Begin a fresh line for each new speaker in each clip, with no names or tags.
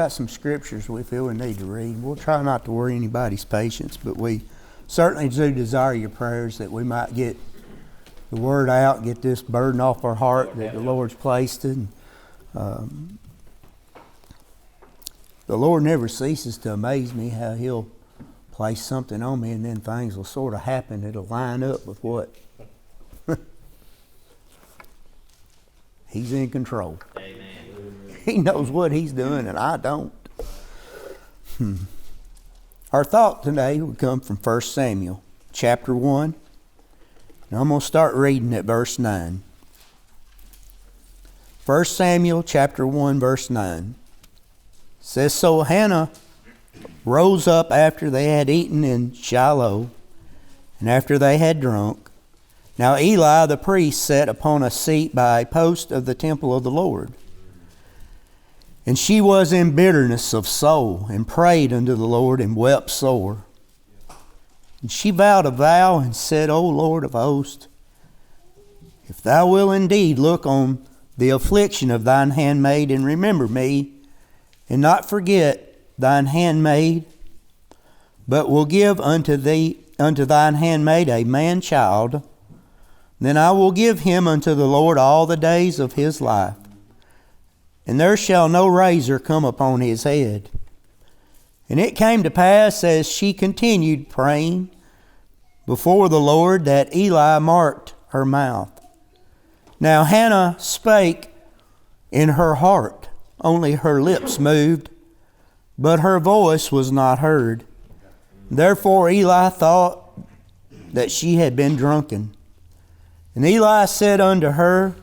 got some scriptures we feel we need to read. We'll try not to worry anybody's patience, but we certainly do desire your prayers that we might get the word out, get this burden off our heart that the Lord's placed it. The Lord never ceases to amaze me how He'll place something on me and then things will sort of happen. It'll line up with what He's in control.
Amen.
He knows what He's doing and I don't. Our thought today would come from 1 Samuel chapter 1. And I'm going to start reading at verse 9. 1 Samuel chapter 1 verse 9 says, So Hannah rose up after they had eaten in Shiloh, and after they had drunk. Now Eli the priest sat upon a seat by a post of the temple of the Lord. And she was in bitterness of soul, and prayed unto the Lord, and wept sore. And she vowed a vow, and said, O Lord of hosts, if thou wilt indeed look on the affliction of thine handmaid, and remember me, and not forget thine handmaid, but will give unto thine handmaid a man child, then I will give him unto the Lord all the days of his life, and there shall no razor come upon his head. And it came to pass, as she continued praying before the Lord, that Eli marked her mouth. Now Hannah spake in her heart, only her lips moved, but her voice was not heard. Therefore Eli thought that she had been drunken. And Eli said unto her,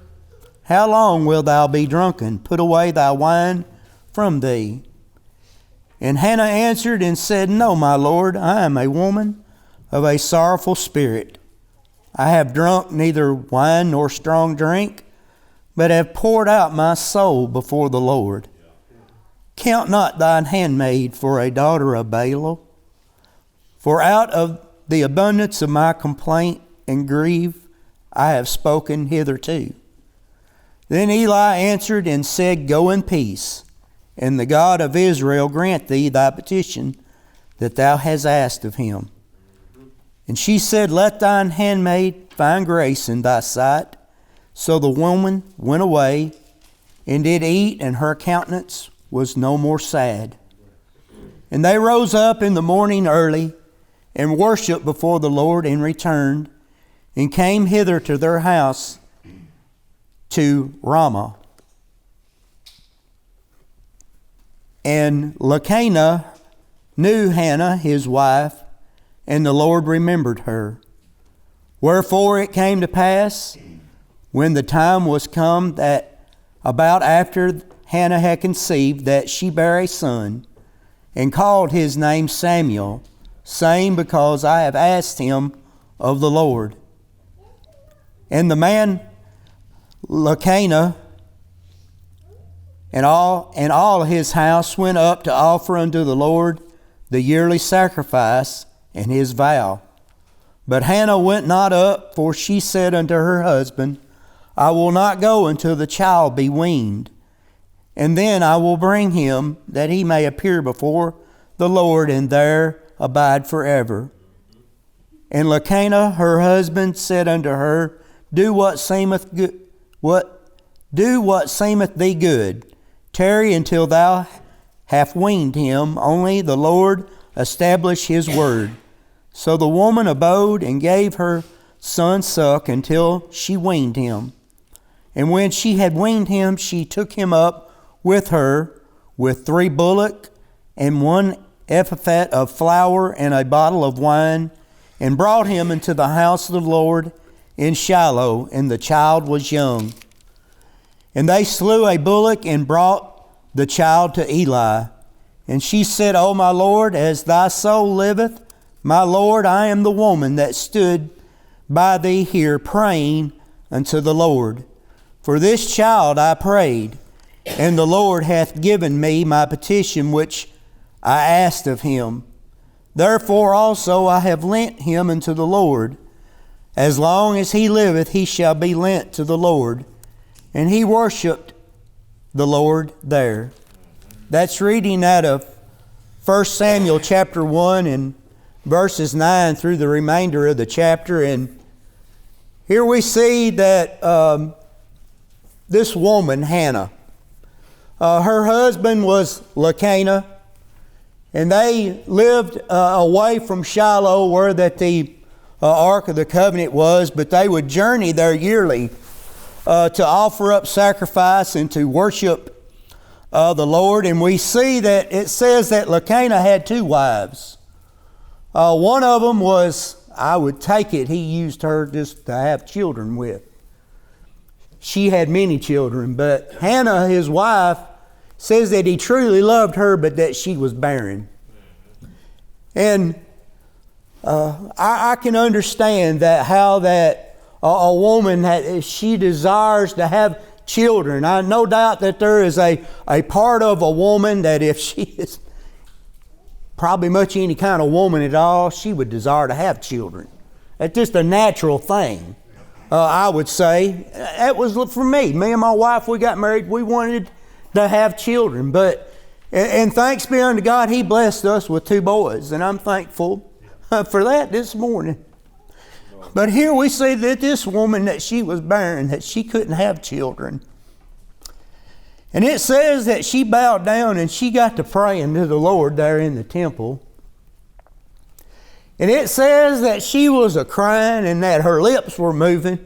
How long wilt thou be drunken? Put away thy wine from thee. And Hannah answered and said, No, my Lord, I am a woman of a sorrowful spirit. I have drunk neither wine nor strong drink, but have poured out my soul before the Lord. Count not thine handmaid for a daughter of Belial, for out of the abundance of my complaint and grief I have spoken hitherto. Then Eli answered and said, Go in peace, and the God of Israel grant thee thy petition that thou hast asked of him. And she said, Let thine handmaid find grace in thy sight. So the woman went away and did eat, and her countenance was no more sad. And they rose up in the morning early, and worshipped before the Lord, and returned, and came hither to their house to Ramah. And Elkanah knew Hannah his wife, and the Lord remembered her. Wherefore it came to pass, when the time was come that about after Hannah had conceived, that she bare a son, and called his name Samuel, saying, Because I have asked him of the Lord. And the man Elkanah and all his house went up to offer unto the Lord the yearly sacrifice and his vow. But Hannah went not up, for she said unto her husband, I will not go until the child be weaned, and then I will bring him, that he may appear before the Lord, and there abide forever. And Elkanah her husband said unto her, Do what seemeth thee good. Tarry until thou hast weaned him, only the Lord establish his word. So the woman abode and gave her son suck until she weaned him. And when she had weaned him, she took him up with her with 3 bullocks and 1 ephah of flour and a bottle of wine, and brought him into the house of the Lord in Shiloh, and the child was young. And they slew a bullock and brought the child to Eli. And she said, O my Lord, as thy soul liveth, my Lord, I am the woman that stood by thee here praying unto the Lord. For this child I prayed, and the Lord hath given me my petition which I asked of him. Therefore also I have lent him unto the Lord. As long as he liveth, he shall be lent to the Lord. And he worshipped the Lord there. That's reading out of 1 Samuel chapter 1 and verses 9 through the remainder of the chapter. And here we see that this woman, Hannah, her husband was Elkanah, and they lived away from Shiloh where that the Ark of the Covenant was, but they would journey there yearly to offer up sacrifice and to worship the Lord. And we see that it says that Elkanah had two wives. One of them was, I would take it, he used her just to have children with. She had many children, but Hannah, his wife, says that he truly loved her, but that she was barren. And I can understand that how that a woman, she desires to have children. I no doubt that there is a part of a woman that if she is probably much any kind of woman at all, she would desire to have children. That's just a natural thing, I would say. That was for me. Me and my wife, we got married. We wanted to have children. And thanks be unto God, He blessed us with two boys. And I'm thankful for that this morning. But here we see that this woman, that she was barren, that she couldn't have children. And it says that she bowed down and she got to praying to the Lord there in the temple. And it says that she was a-crying and that her lips were moving,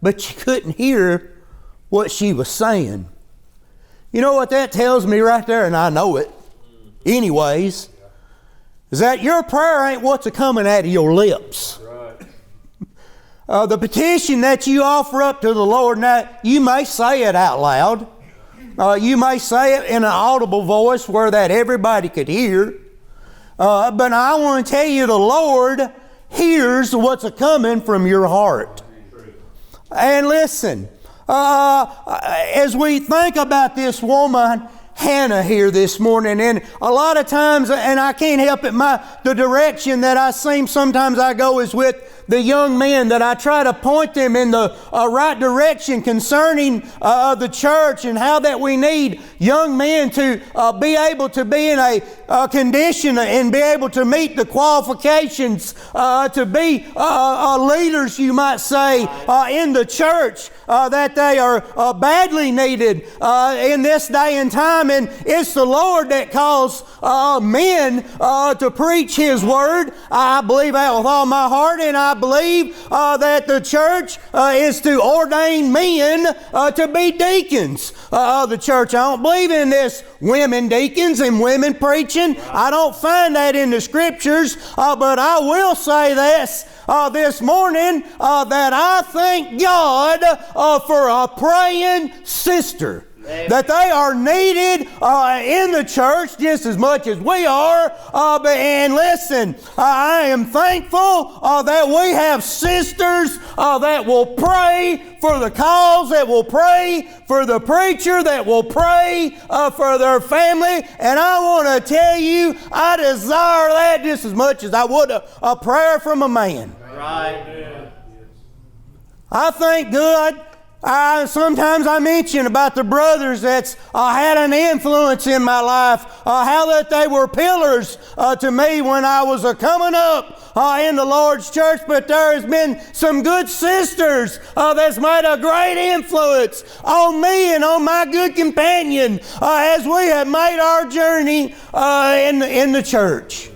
but you couldn't hear what she was saying. You know what that tells me right there, and I know it anyways, is that your prayer ain't what's a-coming out of your lips. The petition that you offer up to the Lord, now you may say it out loud. You may say it in an audible voice where that everybody could hear. But I want to tell you, the Lord hears what's a-coming from your heart. And listen, as we think about this woman, Hannah, here this morning, and a lot of times, and I can't help it, the direction that I seem sometimes I go is with the young men, that I try to point them in the right direction concerning the church, and how that we need young men to be able to be in a condition and be able to meet the qualifications to be leaders, you might say, in the church, that they are badly needed in this day and time. And it's the Lord that calls men to preach His Word. I believe that with all my heart, and I believe that the church is to ordain men to be deacons of the church. I don't believe in this women deacons and women preaching. I don't find that in the Scriptures, but I will say this morning that I thank God for a praying sister. That they are needed in the church just as much as we are. And listen, I am thankful that we have sisters that will pray for the cause, that will pray for the preacher, that will pray for their family. And I want to tell you, I desire that just as much as I would a prayer from a man. Right. I thank God. Sometimes I mention about the brothers that's had an influence in my life, how that they were pillars to me when I was coming up in the Lord's church. But there has been some good sisters that's made a great influence on me and on my good companion as we have made our journey in the church.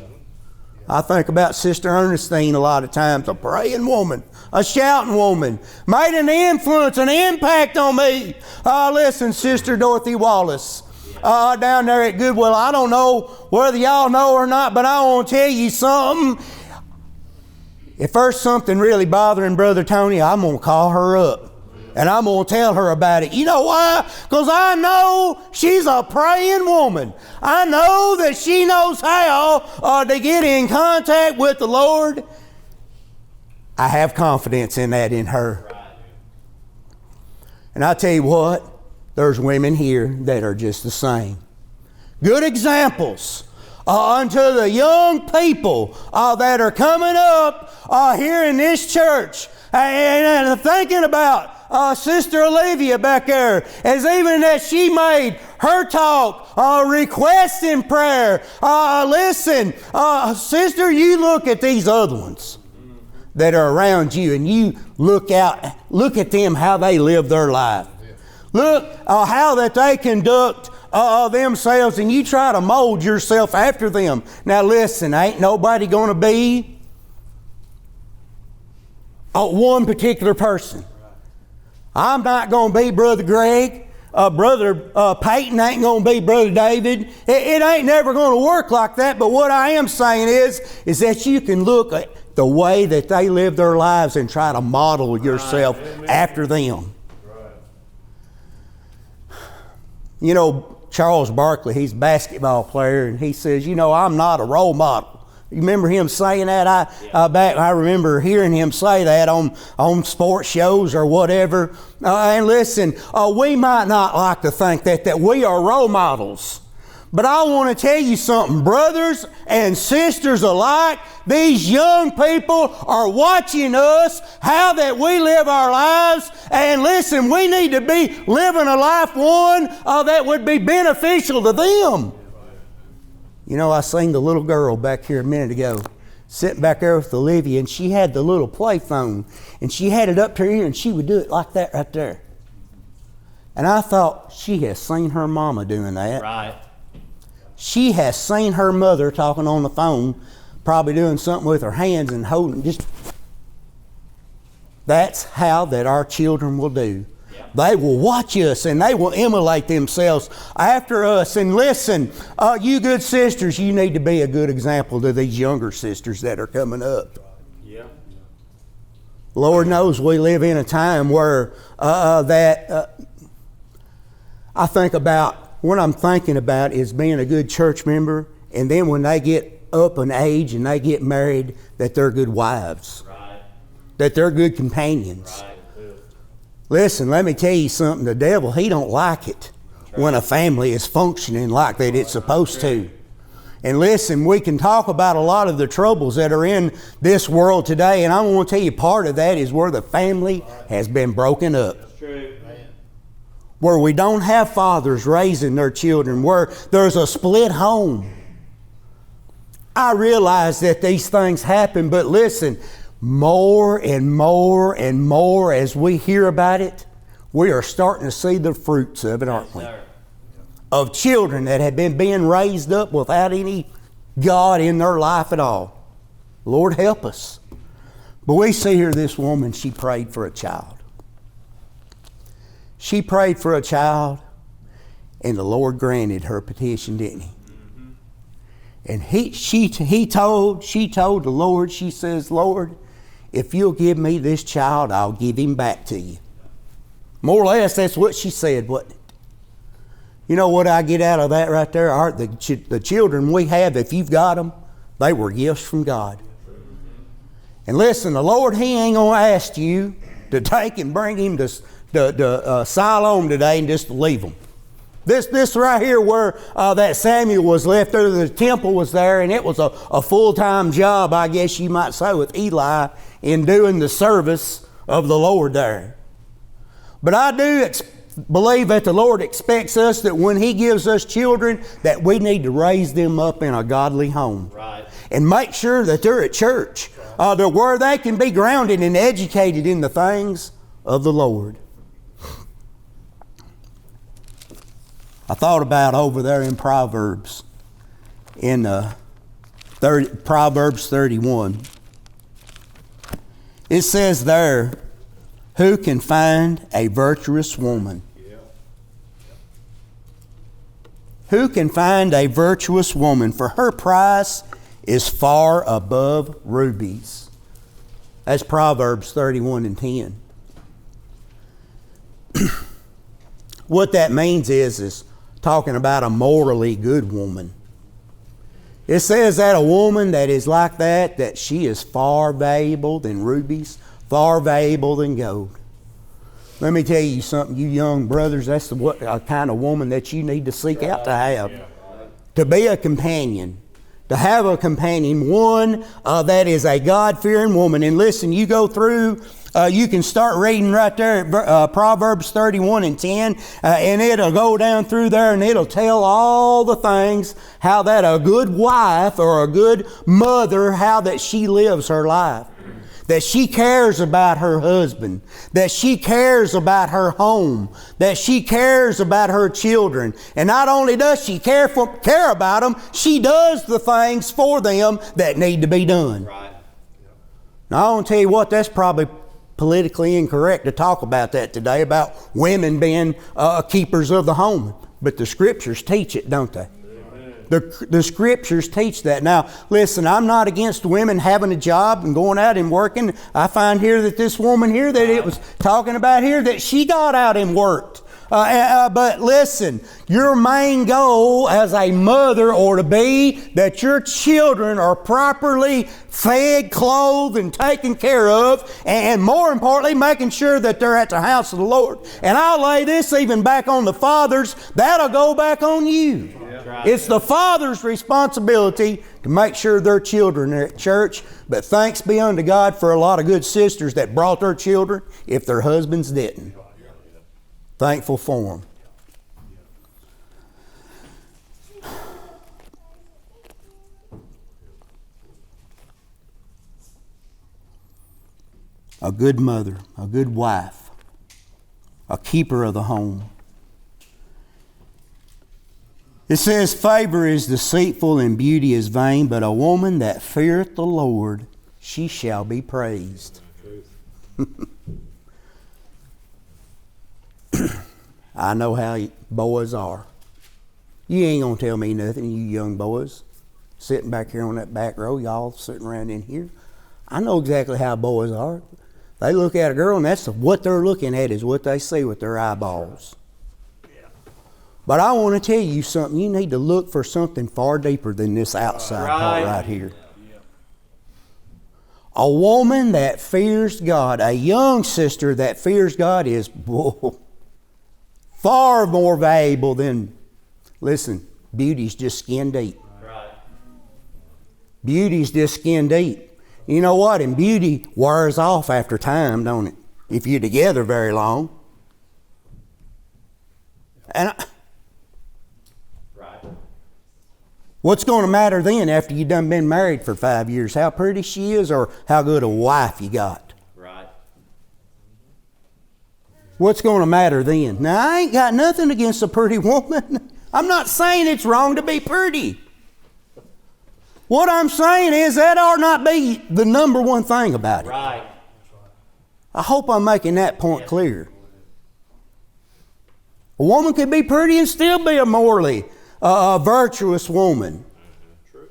I think about Sister Ernestine a lot of times, a praying woman, a shouting woman, made an influence, an impact on me. Listen, Sister Dorothy Wallace, down there at Goodwill, I don't know whether y'all know or not, but I want to tell you something. If there's something really bothering Brother Tony, I'm going to call her up. And I'm going to tell her about it. You know why? Because I know she's a praying woman. I know that she knows how to get in contact with the Lord. I have confidence in that in her. And I tell you what, there's women here that are just the same. Good examples unto the young people that are coming up here in this church. And thinking about Sister Olivia back there, as even as she made her talk, request in prayer. Listen, sister, you look at these other ones that are around you, and you look at them, how they live their life. Look how that they conduct themselves, and you try to mold yourself after them. Now listen, ain't nobody going to be one particular person. I'm not going to be Brother Greg. Brother Peyton ain't going to be Brother David. It ain't never going to work like that. But what I am saying is that you can look at the way that they live their lives and try to model yourself after them. You know, Charles Barkley, he's a basketball player, and he says, you know, I'm not a role model. You remember him saying that? I remember hearing him say that on sports shows or whatever. And listen, we might not like to think that we are role models. But I want to tell you something, brothers and sisters alike, these young people are watching us, how that we live our lives. And listen, we need to be living a life, one, that would be beneficial to them. You know, I seen the little girl back here a minute ago, sitting back there with Olivia, and she had the little play phone, and she had it up to her ear, and she would do it like that right there. And I thought, she has seen her mama doing that.
Right.
She has seen her mother talking on the phone, probably doing something with her hands and holding just. That's how that our children will do. They will watch us and they will emulate themselves after us. And listen, you good sisters, you need to be a good example to these younger sisters that are coming up.
Yeah.
Lord knows we live in a time where I think about, what I'm thinking about is being a good church member, and then when they get up in age and they get married, that they're good wives.
Right.
That they're good companions.
Right.
Listen, let me tell you something. The devil, he don't like it when a family is functioning like that it's supposed to. And listen, we can talk about a lot of the troubles that are in this world today, and I want to tell you part of that is where the family has been broken up.
That's true.
Where we don't have fathers raising their children, where there's a split home. I realize that these things happen, but listen, more and more and more as we hear about it, we are starting to see the fruits of it, aren't we? Of children that have been being raised up without any God in their life at all. Lord, help us. But we see here this woman, she prayed for a child. She prayed for a child, and the Lord granted her petition, didn't He? And she told the Lord, she says, Lord, if you'll give me this child, I'll give him back to you. More or less, that's what she said, wasn't it? You know what I get out of that right there? The children we have, if you've got them, they were gifts from God. And listen, the Lord, He ain't going to ask you to take and bring him to Siloam today and just leave him. This right here where that Samuel was left there, the temple was there, and it was a full-time job, I guess you might say, with Eli in doing the service of the Lord there. But I do believe that the Lord expects us that when He gives us children, that we need to raise them up in a godly home.
Right. And
make sure that they're at church, where they can be grounded and educated in the things of the Lord. I thought about over there in Proverbs, Proverbs 31. It says there, who can find a virtuous woman? Who can find a virtuous woman? For her price is far above rubies. That's Proverbs 31 and 10. What that means is talking about a morally good woman. It says that a woman that is like that she is far valuable than rubies, far valuable than gold. Let me tell you something, you young brothers, that's the kind of woman that you need to seek out to have. To be a companion. To have a companion, one that is a God-fearing woman. And listen, you go through You can start reading right there at Proverbs 31 and 10, and it'll go down through there and it'll tell all the things, how that a good wife or a good mother, how that she lives her life. That she cares about her husband, that she cares about her home, that she cares about her children. And not only does she care about them, she does the things for them that need to be done.
Right.
Now, I want to tell you what, that's probably politically incorrect to talk about that today, about women being keepers of the home. But the Scriptures teach it, don't they? The Scriptures teach that. Now, listen, I'm not against women having a job and going out and working. I find here that this woman here that it was talking about here, that she got out and worked. But listen, your main goal as a mother ought to be that your children are properly fed, clothed, and taken care of, and more importantly, making sure that they're at the house of the Lord. And I'll lay this even back on the fathers. That'll go back on you. Yeah. It's the father's responsibility to make sure their children are at church. But thanks be unto God for a lot of good sisters that brought their children if their husbands didn't. Thankful for them. A good mother, a good wife, a keeper of the home. It says, favor is deceitful and beauty is vain, but a woman that feareth the Lord, she shall be praised. I know how boys are. You ain't going to tell me nothing, you young boys. Sitting back here on that back row, y'all sitting around in here. I know exactly how boys are. They look at a girl and that's what they're looking at is what they see with their eyeballs. But I want to tell you something. You need to look for something far deeper than this outside part right here. A woman that fears God, a young sister that fears God is far more valuable than, listen, beauty's just skin deep. Right. Beauty's just skin deep. You know what? And beauty wears off after time, don't it? If you're together very long. And what's going to matter then after you've done been married for 5 years? How pretty she is or how good a wife you got? Right. What's going to matter then? Now, I ain't got nothing against a pretty woman. I'm not saying it's wrong to be pretty. What I'm saying is that ought not be the number one thing about it. Right. I hope I'm making that point clear. A woman can be pretty and still be a morally a virtuous woman. True.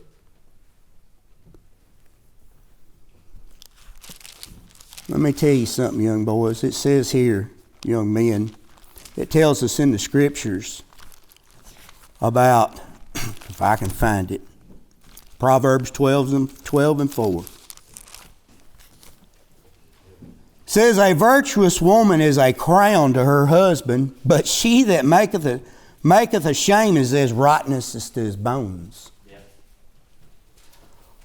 Let me tell you something, young boys. It says here, young men, it tells us in the Scriptures about, if I can find it, Proverbs 12 and 4. It says, a virtuous woman is a crown to her husband, but she that maketh a shame is as rottenness to his bones. Yeah.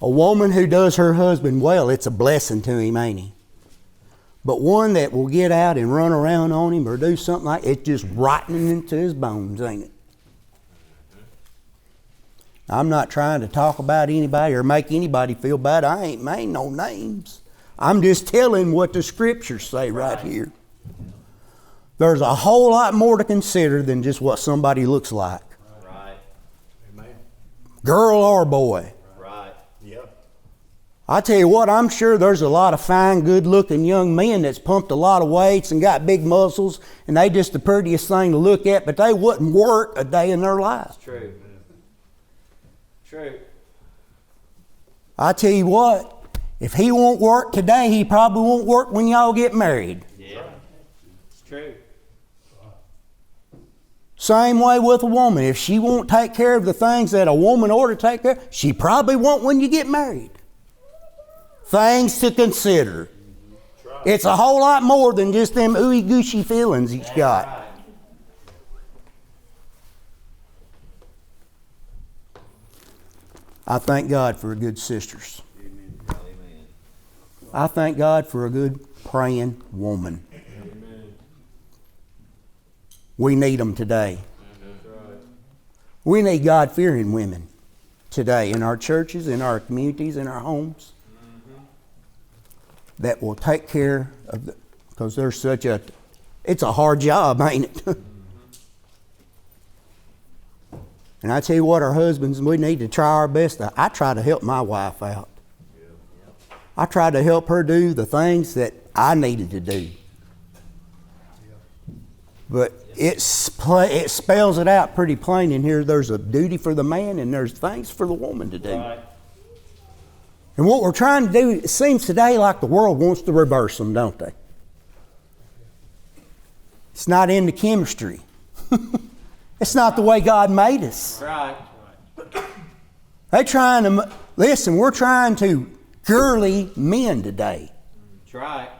A woman who does her husband well, it's a blessing to him, ain't he? But one that will get out and run around on him or do something like it, just rotting into his bones, ain't it? I'm not trying to talk about anybody or make anybody feel bad. I ain't made no names. I'm just telling what the Scriptures say right here. There's a whole lot more to consider than just what somebody looks like. Right. Amen. Girl or boy. Right. Yep. I tell you what, I'm sure there's a lot of fine, good-looking young men that's pumped a lot of weights and got big muscles, and they just the prettiest thing to look at, but they wouldn't work a day in their life. That's true. True. I tell you what, if he won't work today, he probably won't work when y'all get married. Yeah. It's true. Same way with a woman. If she won't take care of the things that a woman ought to take care of, she probably won't when you get married. Things to consider. It's a whole lot more than just them ooey-gooshy feelings he's got. I thank God for good sisters. I thank God for a good praying woman. We need them today. We need God-fearing women today in our churches, in our communities, in our homes, that will take care of because there's it's a hard job, ain't it? And I tell you what, our husbands, we need to try our best. I try to help my wife out. I try to help her do the things that I needed to do. But it spells it out pretty plain in here. There's a duty for the man and there's things for the woman to do. Right. And what we're trying to do, it seems today like the world wants to reverse them, don't they? It's not in the chemistry. It's not the way God made us.
Right.
They're trying to, listen, we're trying to girly men today.
That's right.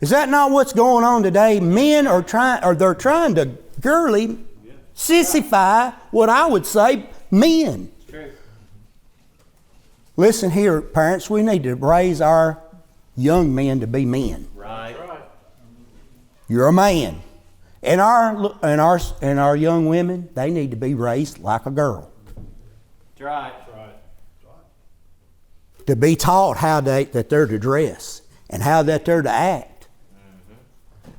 Is that not what's going on today? Men are they're trying to girly, sissify what I would say men.
It's true.
Listen here, parents, we need to raise our young men to be men.
Right.
You're a man. And our young women, they need to be raised like a girl.
That's right.
To be taught how that they're to dress and how that they're to act.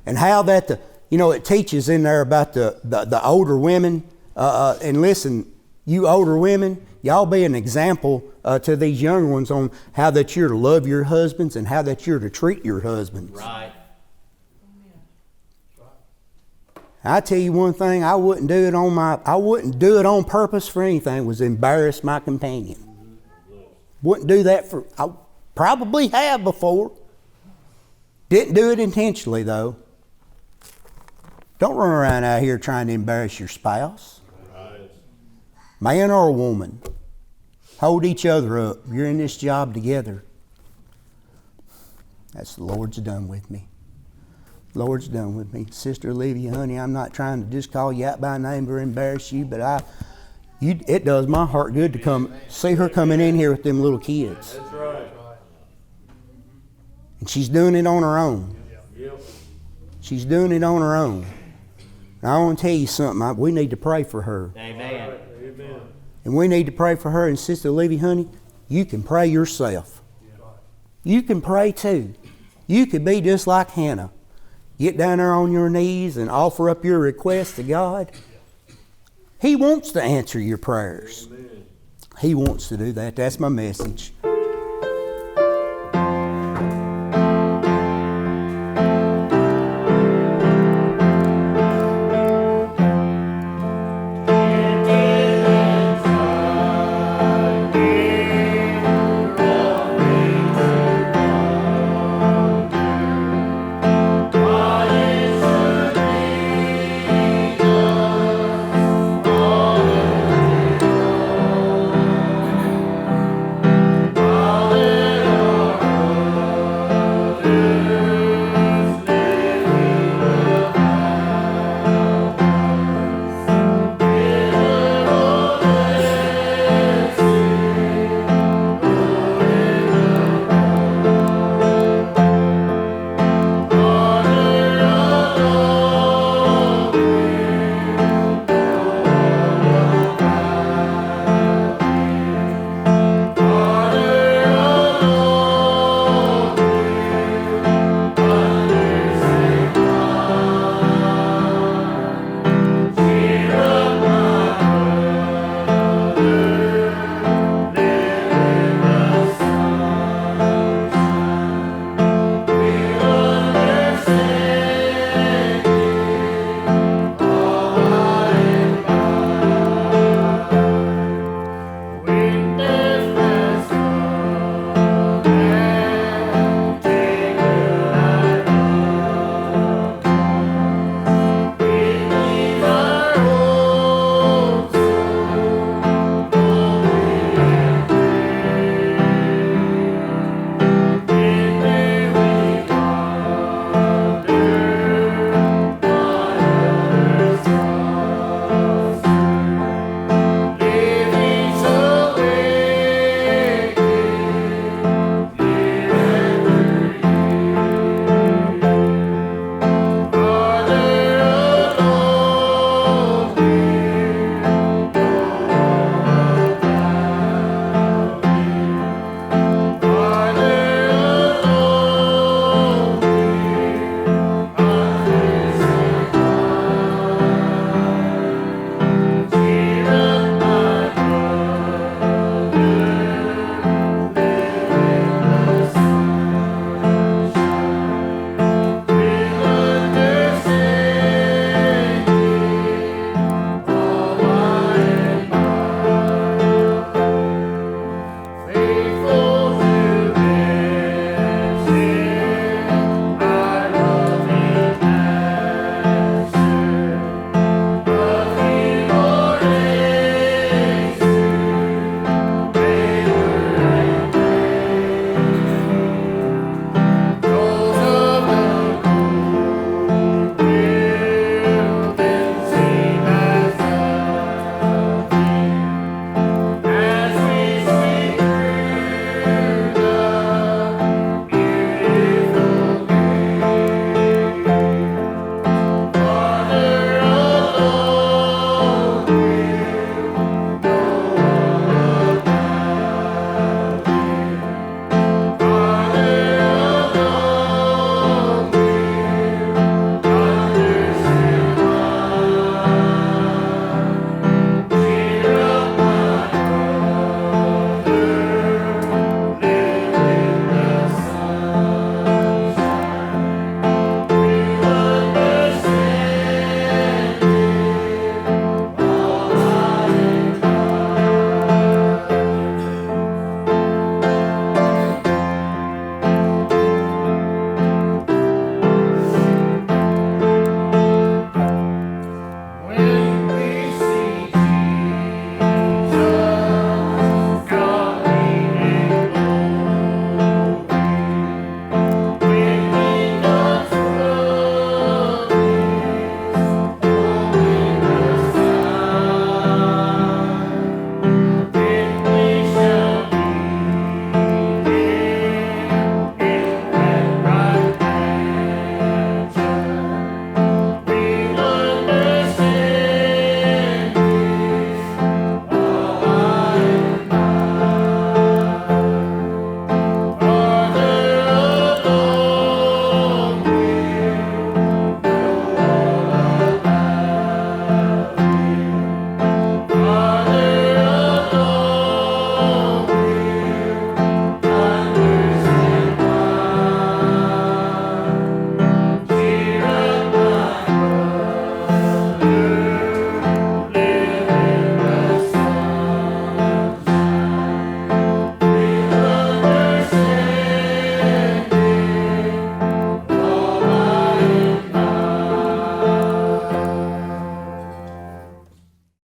And how that it teaches in there about the older women. And listen, you older women, y'all be an example to these younger ones on how that you're to love your husbands and how that you're to treat your husbands.
Right.
I tell you one thing, I wouldn't do it on purpose for anything, was embarrass my companion. Wouldn't do that I probably have before. Didn't do it intentionally though. Don't run around out here trying to embarrass your spouse. Man or woman. Hold each other up. You're in this job together. That's the Lord's done with me. Lord's done with me. Sister Olivia, honey, I'm not trying to just call you out by name or embarrass you, but it does my heart good to see her coming in here with them little kids.
That's right.
And she's doing it on her own. She's doing it on her own. And I want to tell you something. We need to pray for her.
Amen.
And we need to pray for her. And Sister Olivia, honey, you can pray yourself. You can pray too. You could be just like Hannah. Get down there on your knees and offer up your request to God. He wants to answer your prayers. He wants to do that. That's my message.